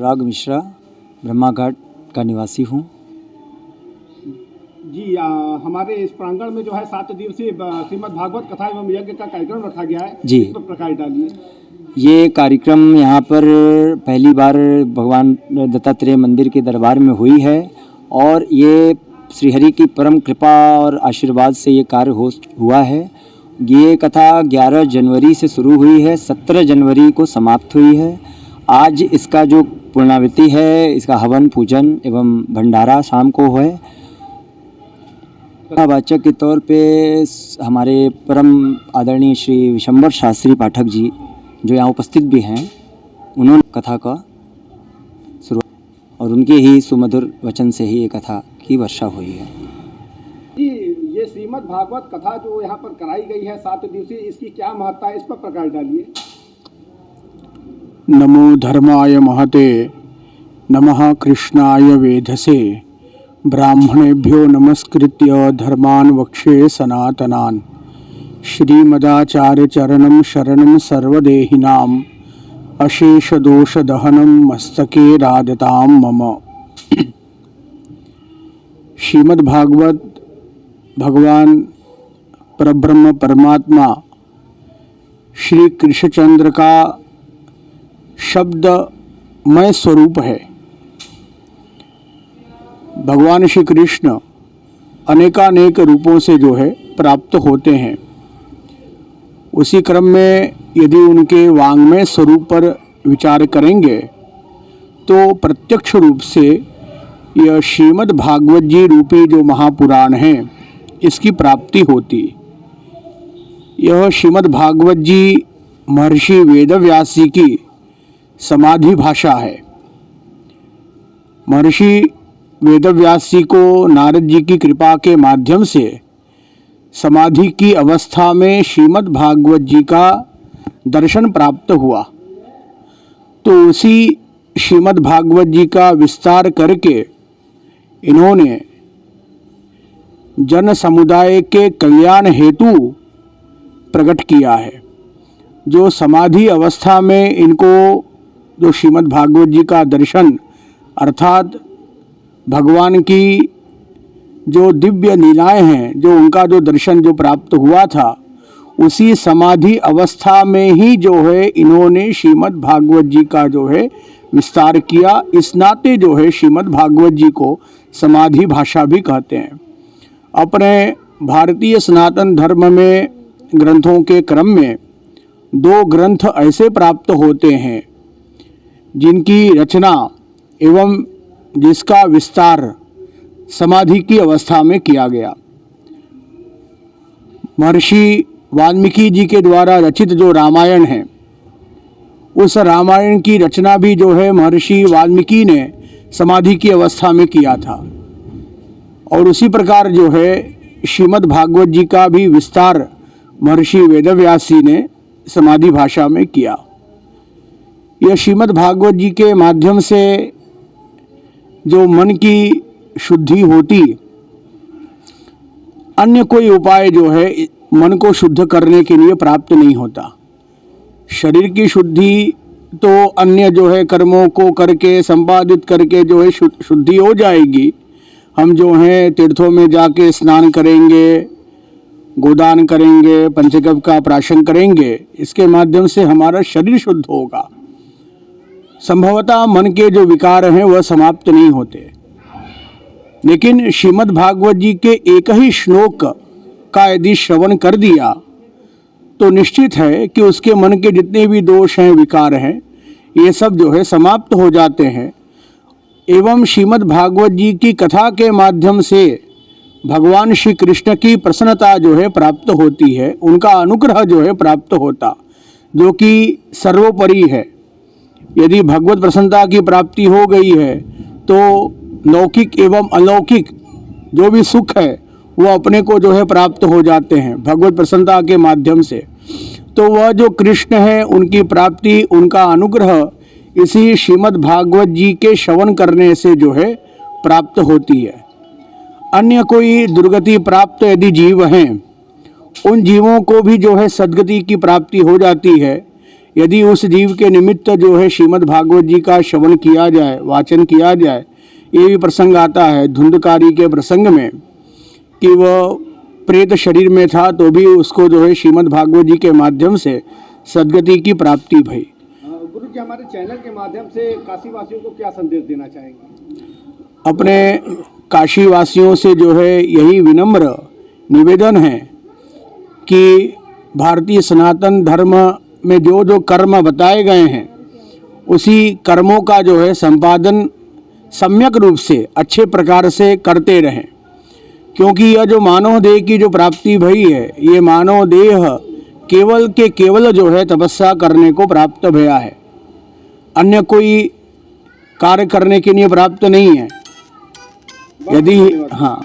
राघव मिश्रा ब्रह्मा घाट का निवासी हूँ। जी हमारे इस प्रांगण में जो है 7 दिवसीय श्रीमद् भागवत कथा एवं यज्ञ का कार्यक्रम रखा गया है। जी, इस पर प्रकाश डालिए। ये कार्यक्रम यहाँ पर पहली बार भगवान दत्तात्रेय मंदिर के दरबार में हुई है और ये श्रीहरि की परम कृपा और आशीर्वाद से ये कार्य हुआ है। ये कथा 11 जनवरी से शुरू हुई है, 17 जनवरी को समाप्त हुई है। आज इसका जो पूर्णावृत्ति है, इसका हवन पूजन एवं भंडारा शाम को है। कथावाचक के तौर पे हमारे परम आदरणीय श्री विशंबर शास्त्री पाठक जी जो यहाँ उपस्थित भी हैं, उन्होंने कथा का शुरुआत और उनके ही सुमधुर वचन से ही ये कथा की वर्षा हुई है। जी, ये श्रीमद् भागवत कथा जो यहाँ पर कराई गई है 7 दिवसीय, इसकी क्या महत्ता है, इस पर प्रकाश डालिए। नमो धर्माय महते नमः कृष्णाय वेधसे ब्राह्मणेभ्यो नमस्कृत्य धर्मान् वक्षे सनातनान् श्रीमदाचार्य चरणं शरणं सर्वदेहिनां अशेष दोष दहनं मस्तके राधतां मम। श्रीमद् भागवत भगवान परब्रह्म परमात्मा श्री कृष्णचंद्र का शब्दमय स्वरूप है। भगवान श्री कृष्ण अनेकानेक रूपों से जो है प्राप्त होते हैं। उसी क्रम में यदि उनके वांग्मय स्वरूप पर विचार करेंगे तो प्रत्यक्ष रूप से यह श्रीमद् भागवत जी रूपी जो महापुराण है, इसकी प्राप्ति होती। यह श्रीमद् भागवत जी महर्षि वेदव्यास जी की समाधि भाषा है। महर्षि वेदव्यास जी को नारद जी की कृपा के माध्यम से समाधि की अवस्था में श्रीमद् भागवत जी का दर्शन प्राप्त हुआ, तो उसी श्रीमद् भागवत जी का विस्तार करके इन्होंने जन समुदाय के कल्याण हेतु प्रकट किया है। जो समाधि अवस्था में इनको जो श्रीमद् भागवत जी का दर्शन अर्थात भगवान की जो दिव्य लीलाएं हैं, जो उनका जो दर्शन जो प्राप्त हुआ था, उसी समाधि अवस्था में ही जो है इन्होंने श्रीमद् भागवत जी का जो है विस्तार किया। इस नाते जो है श्रीमद् भागवत जी को समाधि भाषा भी कहते हैं। अपने भारतीय सनातन धर्म में ग्रंथों के क्रम में 2 ग्रंथ ऐसे प्राप्त होते हैं जिनकी रचना एवं जिसका विस्तार समाधि की अवस्था में किया गया। महर्षि वाल्मीकि जी के द्वारा रचित जो रामायण है, उस रामायण की रचना भी जो है महर्षि वाल्मीकि ने समाधि की अवस्था में किया था। और उसी प्रकार जो है श्रीमद् भागवत जी का भी विस्तार महर्षि वेदव्यास जी ने समाधि भाषा में किया। यह श्रीमद् भागवत जी के माध्यम से जो मन की शुद्धि होती, अन्य कोई उपाय जो है मन को शुद्ध करने के लिए प्राप्त नहीं होता। शरीर की शुद्धि तो अन्य जो है कर्मों को करके संपादित करके जो है शुद्धि हो जाएगी। हम जो हैं तीर्थों में जाके स्नान करेंगे, गोदान करेंगे, पंचगव्य का प्राशन करेंगे, इसके माध्यम से हमारा शरीर शुद्ध होगा। संभवतः मन के जो विकार हैं वह समाप्त नहीं होते। लेकिन श्रीमद् भागवत जी के एक ही श्लोक का यदि श्रवण कर दिया तो निश्चित है कि उसके मन के जितने भी दोष हैं, विकार हैं, ये सब जो है समाप्त हो जाते हैं। एवं श्रीमद् भागवत जी की कथा के माध्यम से भगवान श्री कृष्ण की प्रसन्नता जो है प्राप्त होती है, उनका अनुग्रह जो है प्राप्त होता, जो कि सर्वोपरि है। यदि भगवत प्रसन्नता की प्राप्ति हो गई है तो लौकिक एवं अलौकिक जो भी सुख है वो अपने को जो है प्राप्त हो जाते हैं भगवत प्रसन्नता के माध्यम से। तो वह जो कृष्ण है, उनकी प्राप्ति, उनका अनुग्रह इसी श्रीमद् भागवत जी के श्रवण करने से जो है प्राप्त होती है। अन्य कोई दुर्गति प्राप्त यदि जीव हैं, उन जीवों को भी जो है सद्गति की प्राप्ति हो जाती है। यदि उस जीव के निमित्त जो है श्रीमद् भागवत जी का श्रवण किया जाए, वाचन किया जाए, ये भी प्रसंग आता है धुंधकारी के प्रसंग में कि वह प्रेत शरीर में था तो भी उसको जो है श्रीमद् भागवत जी के माध्यम से सद्गति की प्राप्ति भई। गुरु जी, हमारे चैनल के माध्यम से काशी वासियों को क्या संदेश देना चाहेंगे? अपने काशी वासियों से जो है यही विनम्र निवेदन है कि भारतीय सनातन धर्म में जो जो कर्म बताए गए हैं उसी कर्मों का जो है संपादन सम्यक रूप से अच्छे प्रकार से करते रहें, क्योंकि यह जो मानव देह की जो प्राप्ति भई है, ये मानव देह केवल के केवल जो है तपस्या करने को प्राप्त भया है, अन्य कोई कार्य करने के लिए प्राप्त नहीं है। यदि हाँ